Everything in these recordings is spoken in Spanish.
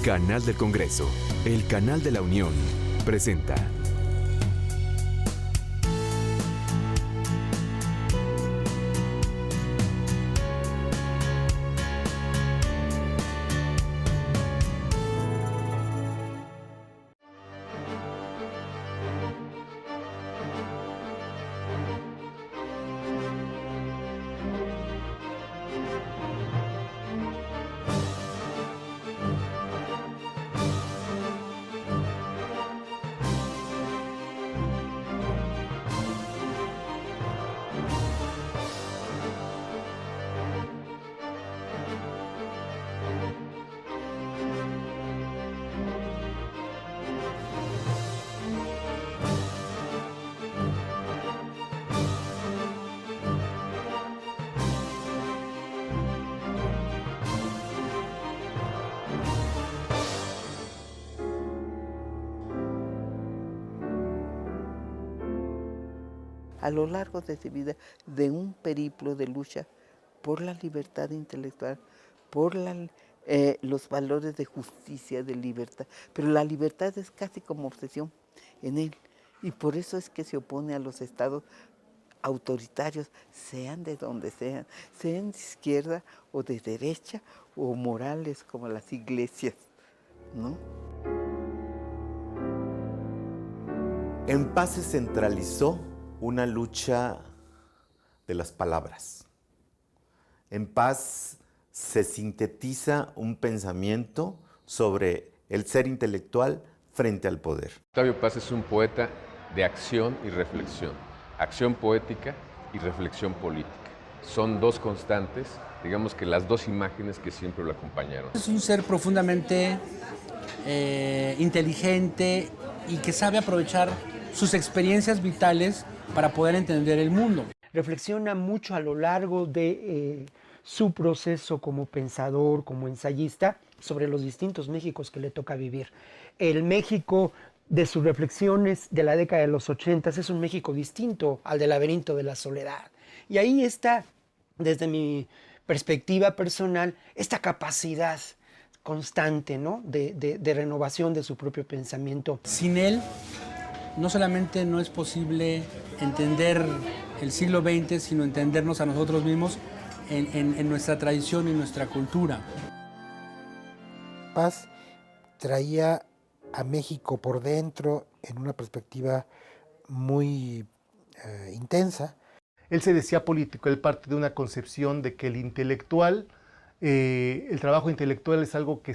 Canal del Congreso, el canal de la Unión, presenta. A lo largo de su vida, de un periplo de lucha por la libertad intelectual, por los valores de justicia, de libertad. Pero la libertad es casi como obsesión en él. Y por eso es que se opone a los estados autoritarios, sean de donde sean de izquierda o de derecha, o morales como las iglesias, ¿no? En Paz se centralizó una lucha de las palabras. En Paz se sintetiza un pensamiento sobre el ser intelectual frente al poder. Octavio Paz es un poeta de acción y reflexión, acción poética y reflexión política. Son dos constantes, digamos que las dos imágenes que siempre lo acompañaron. Es un ser profundamente inteligente y que sabe aprovechar sus experiencias vitales para poder entender el mundo. Reflexiona mucho a lo largo de su proceso como pensador, como ensayista, sobre los distintos Méxicos que le toca vivir. El México de sus reflexiones de la década de los 80 es un México distinto al del laberinto de la soledad. Y ahí está, desde mi perspectiva personal, esta capacidad constante, ¿no?, de renovación de su propio pensamiento. Sin él, no solamente no es posible entender el siglo XX, sino entendernos a nosotros mismos en nuestra tradición y nuestra cultura. Paz traía a México por dentro en una perspectiva muy intensa. Él se decía político, él parte de una concepción de que el intelectual, el trabajo intelectual es algo que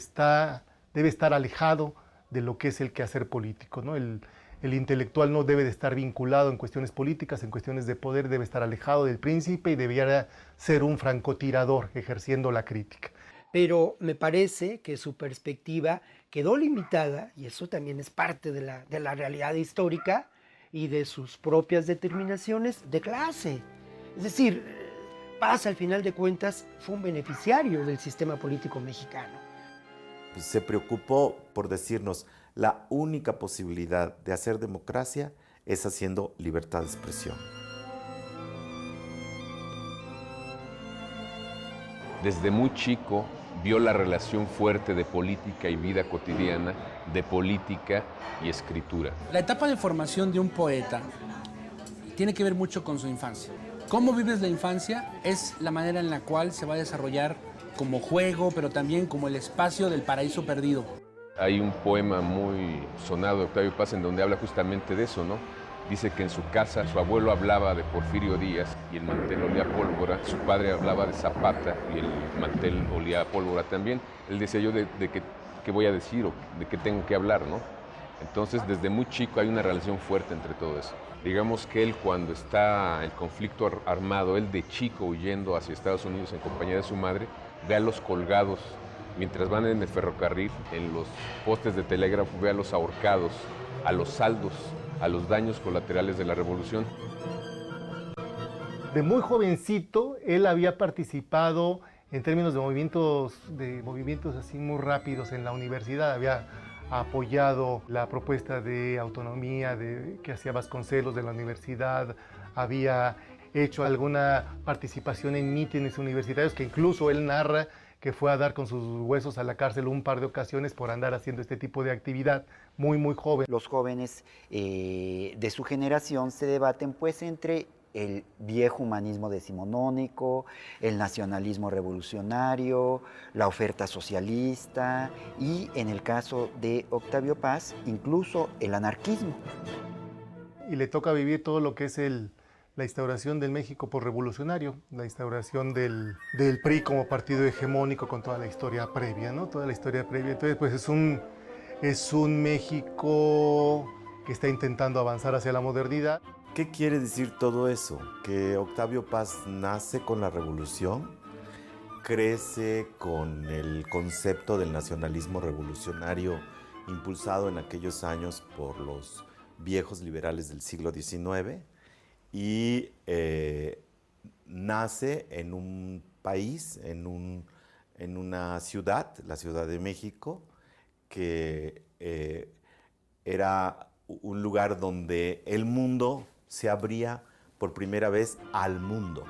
debe estar alejado de lo que es el quehacer político, ¿no? El intelectual no debe de estar vinculado en cuestiones políticas, en cuestiones de poder, debe estar alejado del príncipe y debiera ser un francotirador ejerciendo la crítica. Pero me parece que su perspectiva quedó limitada, y eso también es parte de la realidad histórica y de sus propias determinaciones de clase. Es decir, Paz, al final de cuentas, fue un beneficiario del sistema político mexicano. Se preocupó por decirnos, la única posibilidad de hacer democracia es haciendo libertad de expresión. Desde muy chico vio la relación fuerte de política y vida cotidiana, de política y escritura. La etapa de formación de un poeta tiene que ver mucho con su infancia. Cómo vives la infancia es la manera en la cual se va a desarrollar como juego, pero también como el espacio del paraíso perdido. Hay un poema muy sonado de Octavio Paz en donde habla justamente de eso, ¿no? Dice que en su casa su abuelo hablaba de Porfirio Díaz y el mantel olía a pólvora, su padre hablaba de Zapata y el mantel olía a pólvora también. Él decía yo de qué voy a decir o de qué tengo que hablar, ¿no? Entonces desde muy chico hay una relación fuerte entre todo eso. Digamos que él cuando está el conflicto armado, él de chico huyendo hacia Estados Unidos en compañía de su madre, ve a los colgados mientras van en el ferrocarril, en los postes de telégrafo, ve a los ahorcados, a los saldos, a los daños colaterales de la revolución. De muy jovencito, él había participado en términos de movimientos así muy rápidos en la universidad. Había apoyado la propuesta de autonomía que hacía Vasconcelos de la universidad, había hecho alguna participación en mítines universitarios que incluso él narra que fue a dar con sus huesos a la cárcel un par de ocasiones por andar haciendo este tipo de actividad muy, muy joven. Los jóvenes de su generación se debaten pues entre el viejo humanismo decimonónico, el nacionalismo revolucionario, la oferta socialista y, en el caso de Octavio Paz, incluso el anarquismo. Y le toca vivir todo lo que es la instauración del México posrevolucionario, la instauración del PRI como partido hegemónico con toda la historia previa, ¿no? Toda la historia previa. Entonces, pues es un México que está intentando avanzar hacia la modernidad. ¿Qué quiere decir todo eso? Que Octavio Paz nace con la revolución, crece con el concepto del nacionalismo revolucionario impulsado en aquellos años por los viejos liberales del siglo XIX y nace en un país, en una ciudad, la Ciudad de México, que era un lugar donde el mundo se abría por primera vez al mundo.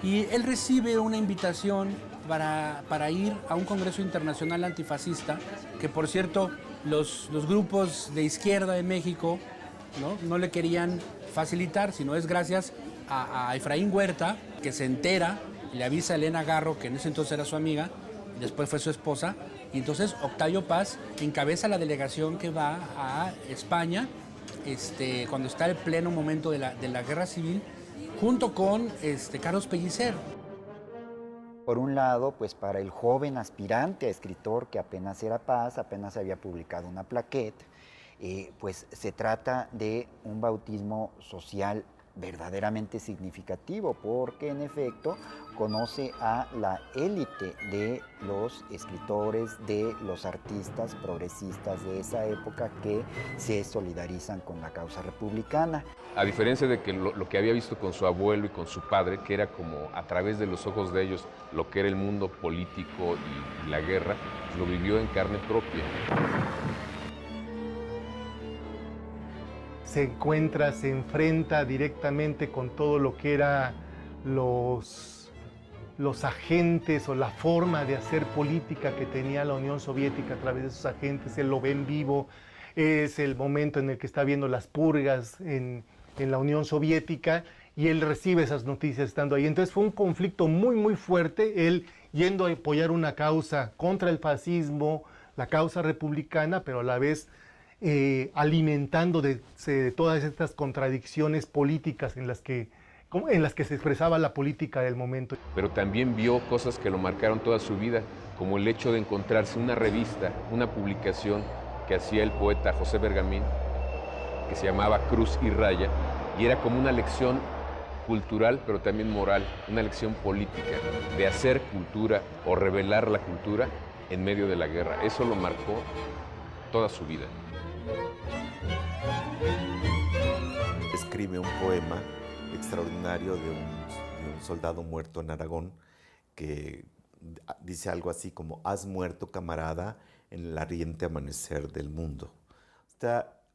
Y él recibe una invitación para ir a un congreso internacional antifascista, que por cierto los grupos de izquierda de México no le querían facilitar, sino es gracias a Efraín Huerta, que se entera y le avisa a Elena Garro, que en ese entonces era su amiga, y después fue su esposa, y entonces Octavio Paz encabeza la delegación que va a España, cuando está el pleno momento de la guerra civil, junto con Carlos Pellicer. Por un lado, pues para el joven aspirante a escritor que apenas era Paz, apenas había publicado una plaqueta, pues se trata de un bautismo social verdaderamente significativo, porque en efecto conoce a la élite de los escritores, de los artistas progresistas de esa época que se solidarizan con la causa republicana. A diferencia de que lo que había visto con su abuelo y con su padre, que era como a través de los ojos de ellos lo que era el mundo político y la guerra, lo vivió en carne propia. Se encuentra, se enfrenta directamente con todo lo que eran los agentes o la forma de hacer política que tenía la Unión Soviética a través de esos agentes. Él lo ve en vivo, es el momento en el que está viendo las purgas en la Unión Soviética y él recibe esas noticias estando ahí. Entonces fue un conflicto muy, muy fuerte, él yendo a apoyar una causa contra el fascismo, la causa republicana, pero a la vez alimentando de todas estas contradicciones políticas en las que se expresaba la política del momento. Pero también vio cosas que lo marcaron toda su vida, como el hecho de encontrarse una revista, una publicación que hacía el poeta José Bergamín, que se llamaba Cruz y Raya, y era como una lección cultural, pero también moral, una lección política, de hacer cultura o revelar la cultura en medio de la guerra. Eso lo marcó toda su vida. Escribe un poema extraordinario de un soldado muerto en Aragón que dice algo así como: has muerto, camarada, en el ardiente amanecer del mundo.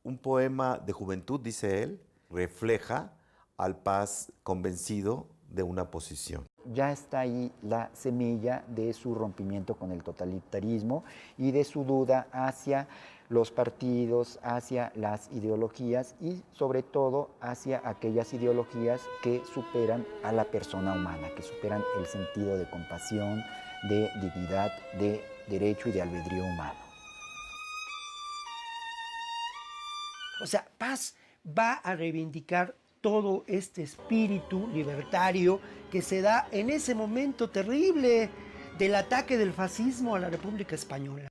Un poema de juventud, dice él, refleja al Paz convencido de una posición. Ya está ahí la semilla de su rompimiento con el totalitarismo y de su duda hacia los partidos, hacia las ideologías y sobre todo hacia aquellas ideologías que superan a la persona humana, que superan el sentido de compasión, de dignidad, de derecho y de albedrío humano. O sea, Paz va a reivindicar todo este espíritu libertario que se da en ese momento terrible del ataque del fascismo a la República Española.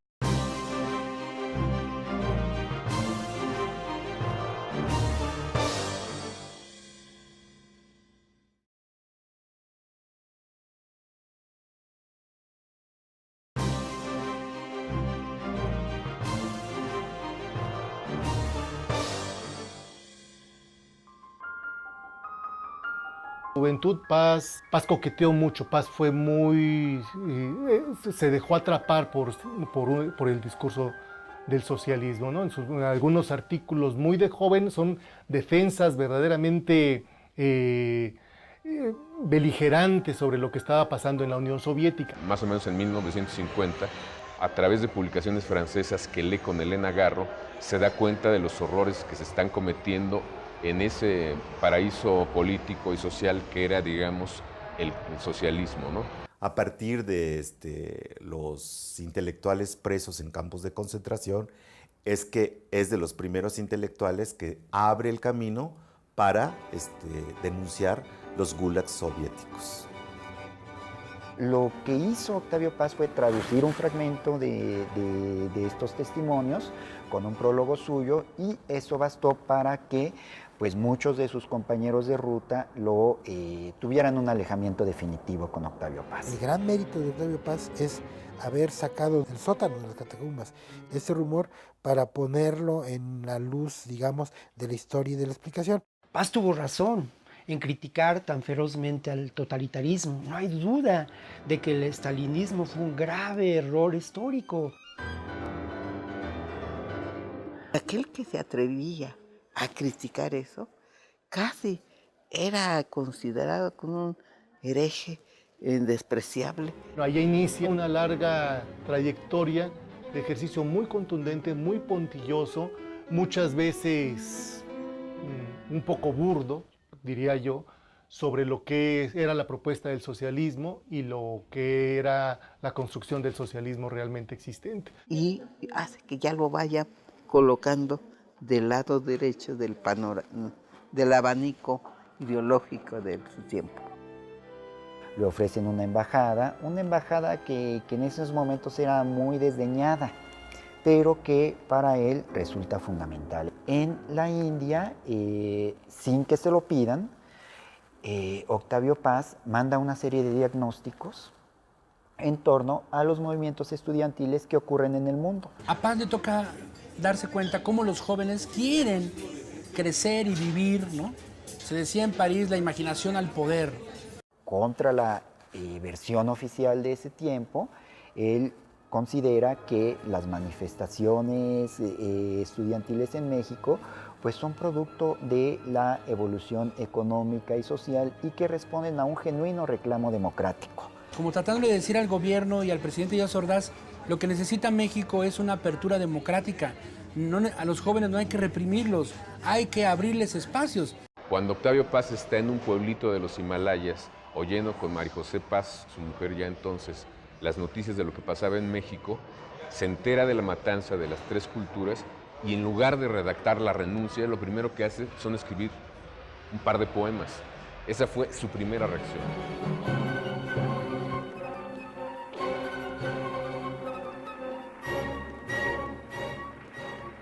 Juventud, Paz coqueteó mucho, Paz fue muy, se dejó atrapar por el discurso del socialismo, ¿no? En algunos artículos muy de joven son defensas verdaderamente beligerante sobre lo que estaba pasando en la Unión Soviética. Más o menos en 1950, a través de publicaciones francesas que lee con Elena Garro, se da cuenta de los horrores que se están cometiendo en ese paraíso político y social que era, digamos, el socialismo, ¿no? A partir de los intelectuales presos en campos de concentración, es que es de los primeros intelectuales que abre el camino para denunciar los gulags soviéticos. Lo que hizo Octavio Paz fue traducir un fragmento de estos testimonios con un prólogo suyo, y eso bastó para que pues, muchos de sus compañeros de ruta tuvieran un alejamiento definitivo con Octavio Paz. El gran mérito de Octavio Paz es haber sacado del sótano de las catacumbas este rumor para ponerlo en la luz, digamos, de la historia y de la explicación. Paz tuvo razón en criticar tan ferozmente al totalitarismo. No hay duda de que el estalinismo fue un grave error histórico. Aquel que se atrevía a criticar eso, casi era considerado como un hereje despreciable. Allá inicia una larga trayectoria de ejercicio muy contundente, muy puntilloso, muchas veces un poco burdo, diría yo, sobre lo que era la propuesta del socialismo y lo que era la construcción del socialismo realmente existente. Y hace que ya lo vaya colocando del lado derecho del abanico ideológico de su tiempo. Le ofrecen una embajada que en esos momentos era muy desdeñada, pero que para él resulta fundamental. En la India, sin que se lo pidan, Octavio Paz manda una serie de diagnósticos en torno a los movimientos estudiantiles que ocurren en el mundo. A Paz le toca darse cuenta cómo los jóvenes quieren crecer y vivir, ¿no? Se decía en París, la imaginación al poder. Contra la versión oficial de ese tiempo, él considera que las manifestaciones estudiantiles en México pues son producto de la evolución económica y social y que responden a un genuino reclamo democrático. Como tratándole de decir al gobierno y al presidente Díaz Ordaz, lo que necesita México es una apertura democrática. A los jóvenes no hay que reprimirlos, hay que abrirles espacios. Cuando Octavio Paz está en un pueblito de los Himalayas, oyendo con María José Paz, su mujer ya entonces, las noticias de lo que pasaba en México, se entera de la matanza de las tres culturas y en lugar de redactar la renuncia, lo primero que hace son escribir un par de poemas. Esa fue su primera reacción.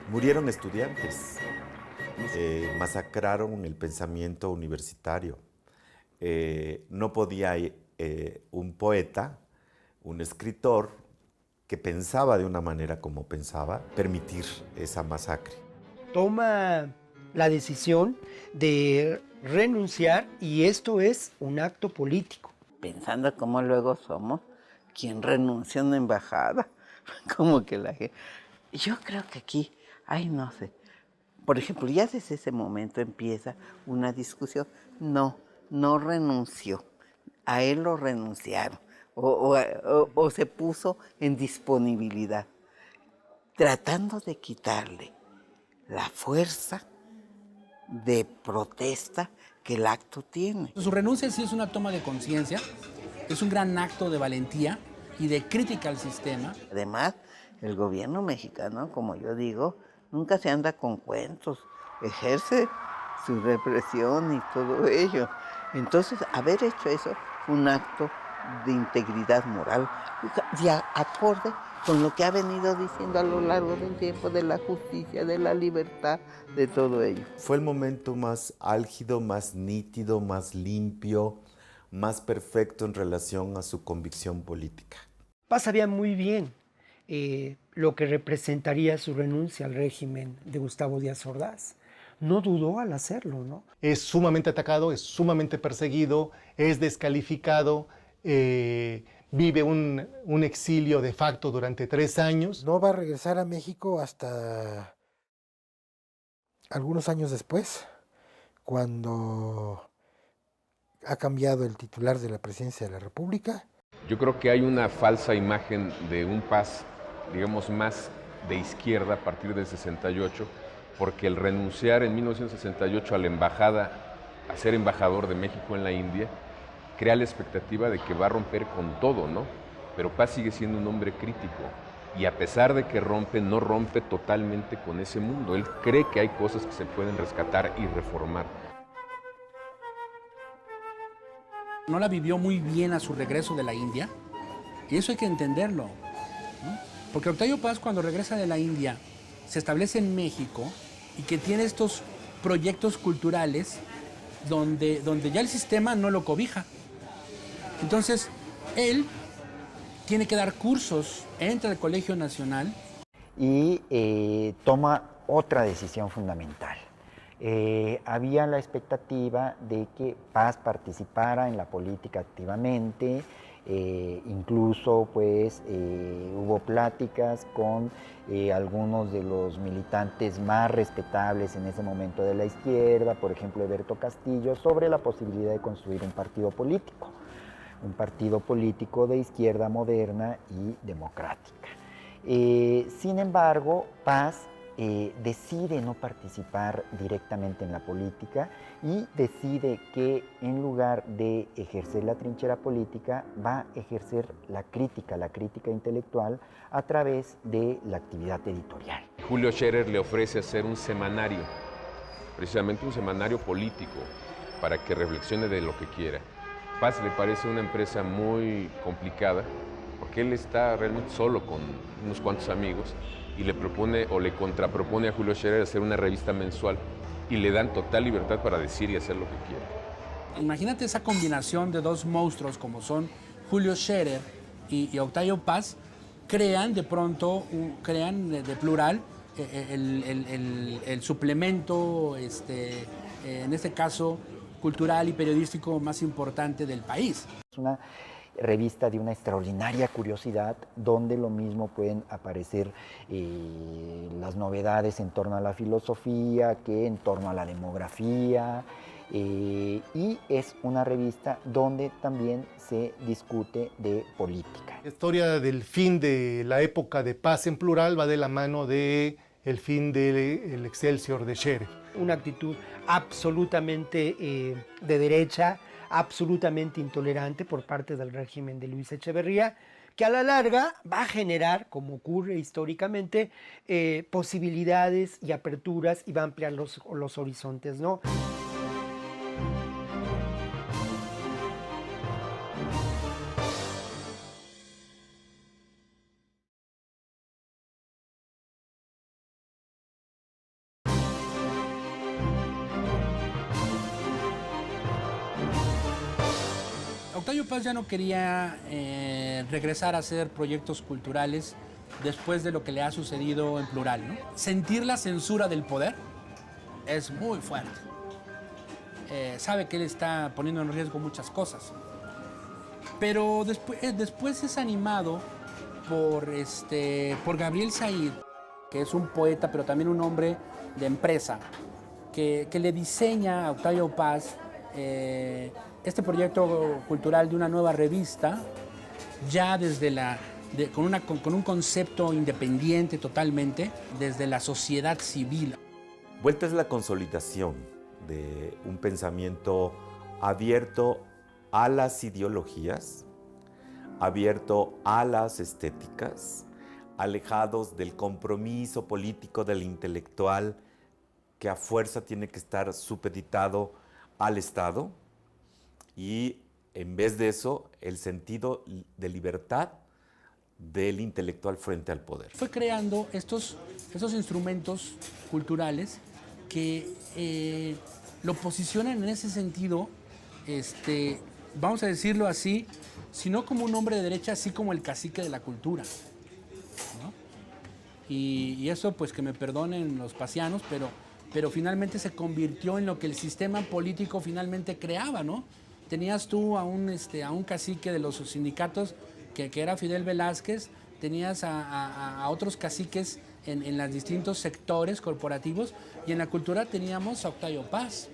Murieron estudiantes, masacraron el pensamiento universitario. No podía un poeta, un escritor que pensaba de una manera como pensaba, permitir esa masacre. Toma la decisión de renunciar y esto es un acto político. Pensando cómo luego somos, ¿quién renuncia a una embajada? Como que la gente... Yo creo que aquí, no sé. Por ejemplo, ya desde ese momento empieza una discusión. No renunció. A él lo renunciaron. O se puso en disponibilidad, tratando de quitarle la fuerza de protesta que el acto tiene. Su renuncia sí es una toma de conciencia, es un gran acto de valentía y de crítica al sistema. Además, el gobierno mexicano, como yo digo, nunca se anda con cuentos, ejerce su represión y todo ello. Entonces, haber hecho eso fue un acto de integridad moral, de acorde con lo que ha venido diciendo a lo largo del tiempo de la justicia, de la libertad, de todo ello. Fue el momento más álgido, más nítido, más limpio, más perfecto en relación a su convicción política. Paz sabía muy bien lo que representaría su renuncia al régimen de Gustavo Díaz Ordaz. No dudó al hacerlo, ¿no? Es sumamente atacado, es sumamente perseguido, es descalificado, vive un exilio de facto durante 3 años. No va a regresar a México hasta algunos años después, cuando ha cambiado el titular de la presidencia de la República. Yo creo que hay una falsa imagen de un Paz, digamos, más de izquierda a partir del 68, porque el renunciar en 1968 a la embajada, a ser embajador de México en la India, crea la expectativa de que va a romper con todo, ¿no? Pero Paz sigue siendo un hombre crítico y a pesar de que rompe, no rompe totalmente con ese mundo. Él cree que hay cosas que se pueden rescatar y reformar. No la vivió muy bien a su regreso de la India y eso hay que entenderlo, ¿no? Porque Octavio Paz, cuando regresa de la India, se establece en México y que tiene estos proyectos culturales donde ya el sistema no lo cobija. Entonces, él tiene que dar cursos, entra al Colegio Nacional. Y toma otra decisión fundamental. Había la expectativa de que Paz participara en la política activamente, incluso pues hubo pláticas con algunos de los militantes más respetables en ese momento de la izquierda, por ejemplo Eberto Castillo, sobre la posibilidad de construir un partido político de izquierda moderna y democrática. Sin embargo, Paz decide no participar directamente en la política y decide que en lugar de ejercer la trinchera política va a ejercer la crítica intelectual a través de la actividad editorial. Julio Scherer le ofrece hacer un semanario, precisamente un semanario político, para que reflexione de lo que quiera. Paz le parece una empresa muy complicada, porque él está realmente solo con unos cuantos amigos y le propone o le contrapropone a Julio Scherer hacer una revista mensual y le dan total libertad para decir y hacer lo que quiera. Imagínate esa combinación de dos monstruos como son Julio Scherer y Octavio Paz, crean de pronto, crean de plural el suplemento, en este caso, cultural y periodístico más importante del país. Es una revista de una extraordinaria curiosidad, donde lo mismo pueden aparecer las novedades en torno a la filosofía que en torno a la demografía, y es una revista donde también se discute de política. La historia del fin de la época de Paz en plural va de la mano del fin del Excelsior de Scherer. Una actitud absolutamente de derecha, absolutamente intolerante por parte del régimen de Luis Echeverría, que a la larga va a generar, como ocurre históricamente, posibilidades y aperturas y va a ampliar los horizontes, ¿no? Octavio Paz ya no quería regresar a hacer proyectos culturales después de lo que le ha sucedido en plural, ¿no? Sentir la censura del poder es muy fuerte. Sabe que él está poniendo en riesgo muchas cosas. Pero después es animado por Gabriel Said, que es un poeta, pero también un hombre de empresa, que le diseña a Octavio Paz este proyecto cultural de una nueva revista, ya desde con un concepto independiente totalmente, desde la sociedad civil. Vuelta es la consolidación de un pensamiento abierto a las ideologías, abierto a las estéticas, alejados del compromiso político del intelectual que a fuerza tiene que estar supeditado al Estado, y en vez de eso, el sentido de libertad del intelectual frente al poder. Fue creando estos instrumentos culturales que lo posicionan en ese sentido, vamos a decirlo así, sino como un hombre de derecha, así como el cacique de la cultura, ¿no? Y eso, pues que me perdonen los pacianos, pero finalmente se convirtió en lo que el sistema político finalmente creaba, ¿no? Tenías tú a un cacique de los sindicatos que era Fidel Velázquez, tenías a otros caciques en los distintos sectores corporativos, y en la cultura teníamos a Octavio Paz.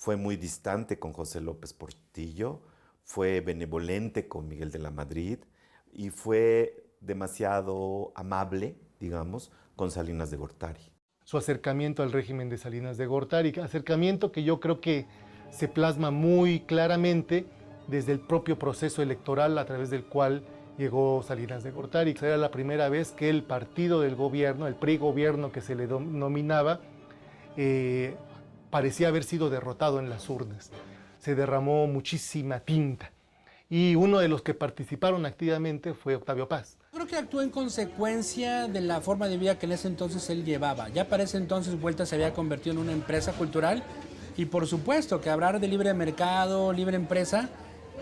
fue muy distante con José López Portillo, fue benevolente con Miguel de la Madrid y fue demasiado amable, digamos, con Salinas de Gortari. Su acercamiento al régimen de Salinas de Gortari, acercamiento que yo creo que se plasma muy claramente desde el propio proceso electoral a través del cual llegó Salinas de Gortari. Era la primera vez que el partido del gobierno, el PRI gobierno que se le denominaba, parecía haber sido derrotado en las urnas. Se derramó muchísima tinta y uno de los que participaron activamente fue Octavio Paz. Creo que actuó en consecuencia de la forma de vida que en ese entonces él llevaba. Ya para ese entonces Vuelta se había convertido en una empresa cultural y por supuesto que hablar de libre mercado, libre empresa,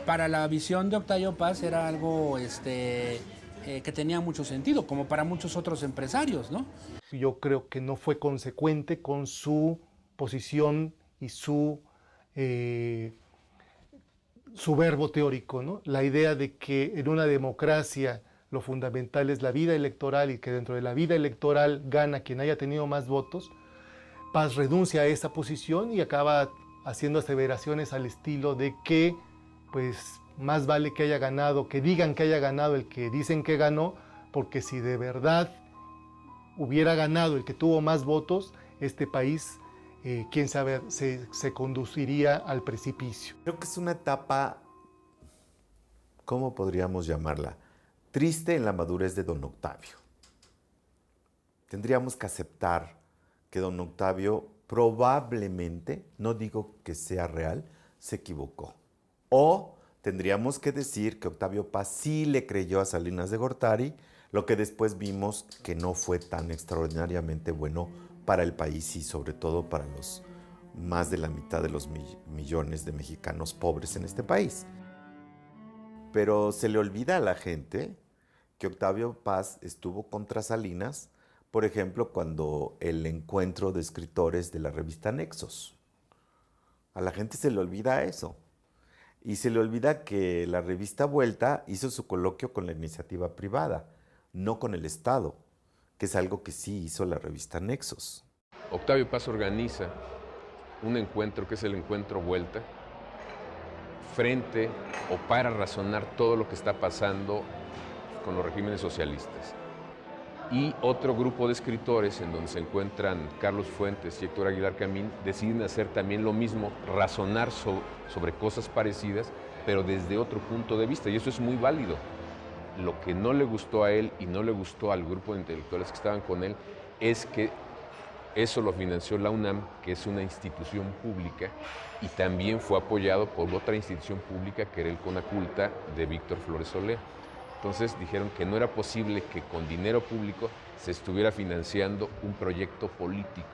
para la visión de Octavio Paz era algo que tenía mucho sentido, como para muchos otros empresarios, ¿no? Yo creo que no fue consecuente con su posición y su verbo teórico, ¿no? La idea de que en una democracia lo fundamental es la vida electoral y que dentro de la vida electoral gana quien haya tenido más votos. Paz renuncia a esa posición y acaba haciendo aseveraciones al estilo de que pues más vale que haya ganado, que digan que haya ganado el que dicen que ganó, porque si de verdad hubiera ganado el que tuvo más votos, este país, quién sabe, se conduciría al precipicio. Creo que es una etapa, ¿cómo podríamos llamarla? Triste en la madurez de don Octavio. Tendríamos que aceptar que don Octavio probablemente, no digo que sea real, se equivocó. O tendríamos que decir que Octavio Paz sí le creyó a Salinas de Gortari, lo que después vimos que no fue tan extraordinariamente bueno para el país y sobre todo para los más de la mitad de los millones de mexicanos pobres en este país. Pero se le olvida a la gente que Octavio Paz estuvo contra Salinas, por ejemplo, cuando el encuentro de escritores de la revista Nexos. A la gente se le olvida eso. Y se le olvida que la revista Vuelta hizo su coloquio con la iniciativa privada, no con el Estado, que es algo que sí hizo la revista Nexos. Octavio Paz organiza un encuentro que es el encuentro Vuelta, frente o para razonar todo lo que está pasando con los regímenes socialistas. Y otro grupo de escritores, en donde se encuentran Carlos Fuentes y Héctor Aguilar Camín, deciden hacer también lo mismo, razonar sobre cosas parecidas, pero desde otro punto de vista, y eso es muy válido. Lo que no le gustó a él y no le gustó al grupo de intelectuales que estaban con él es que eso lo financió la UNAM, que es una institución pública, y también fue apoyado por otra institución pública que era el Conaculta de Víctor Flores Soler. Entonces dijeron que no era posible que con dinero público se estuviera financiando un proyecto político.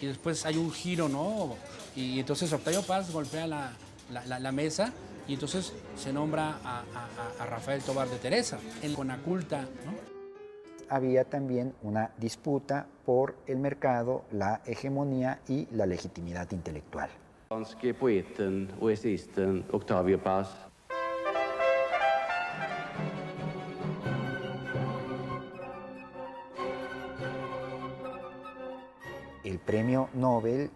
Y después hay un giro, ¿no? Y entonces Octavio Paz golpea la mesa y entonces se nombra a Rafael Tobar de Teresa, en Conaculta, ¿no? Había también una disputa por el mercado, la hegemonía y la legitimidad intelectual. Danske poeten och essayisten Octavio Paz. El premio Nobel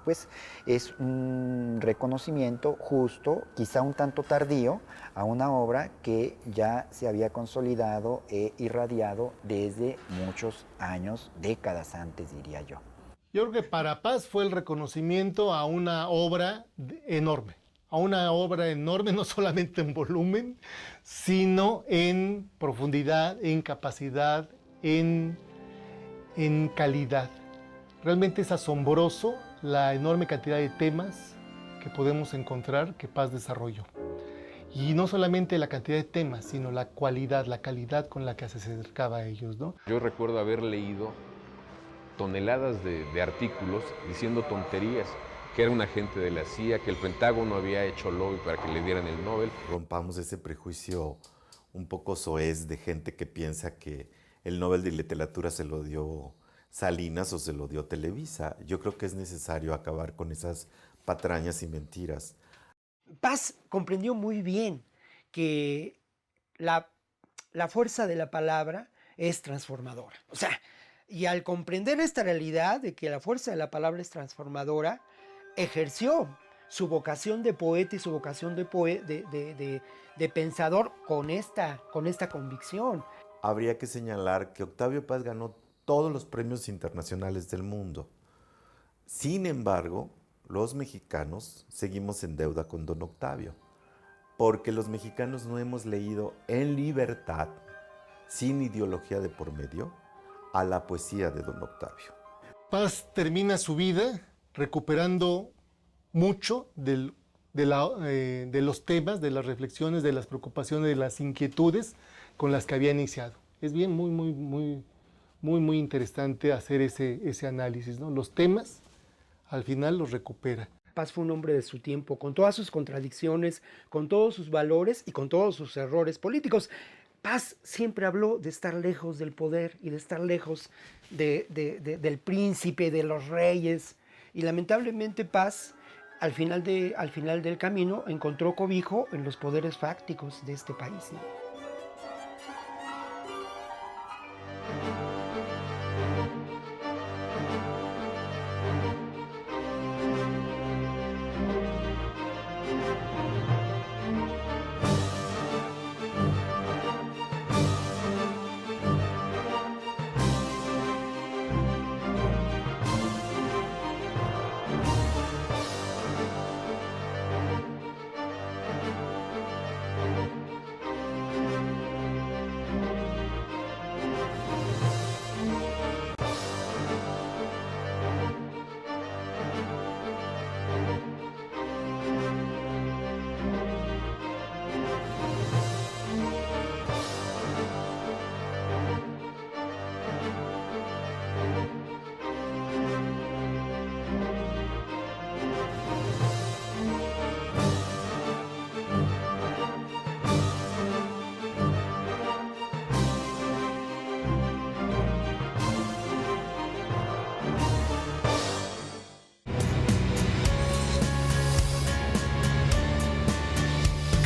pues es un reconocimiento justo, quizá un tanto tardío, a una obra que ya se había consolidado e irradiado desde muchos años, décadas antes, diría yo. Yo creo que para Paz fue el reconocimiento a una obra enorme, no solamente en volumen, sino en profundidad, en capacidad, en calidad. Realmente es asombroso la enorme cantidad de temas que podemos encontrar que Paz desarrolló. Y no solamente la cantidad de temas, sino la cualidad, la calidad con la que se acercaba a ellos, ¿no? Yo recuerdo haber leído toneladas de artículos diciendo tonterías, que era un agente de la CIA, que el Pentágono había hecho lobby para que le dieran el Nobel. Rompamos ese prejuicio un poco soez de gente que piensa que el Nobel de Literatura se lo dio Salinas o se lo dio Televisa. Yo creo que es necesario acabar con esas patrañas y mentiras. Paz comprendió muy bien que la fuerza de la palabra es transformadora. O sea, y al comprender esta realidad de que la fuerza de la palabra es transformadora, ejerció su vocación de poeta y su vocación de pensador con esta convicción. Habría que señalar que Octavio Paz ganó todos los premios internacionales del mundo. Sin embargo, los mexicanos seguimos en deuda con don Octavio, porque los mexicanos no hemos leído en libertad, sin ideología de por medio, a la poesía de don Octavio. Paz termina su vida recuperando mucho de los temas, de las reflexiones, de las preocupaciones, de las inquietudes con las que había iniciado. Es bien muy interesante hacer ese análisis, ¿no? Los temas, al final los recupera. Paz fue un hombre de su tiempo, con todas sus contradicciones, con todos sus valores y con todos sus errores políticos. Paz siempre habló de estar lejos del poder y de estar lejos del príncipe, de los reyes. Y lamentablemente Paz, al final del camino, encontró cobijo en los poderes fácticos de este país, ¿no?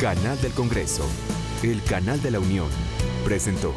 Canal del Congreso, el canal de la Unión, presentó.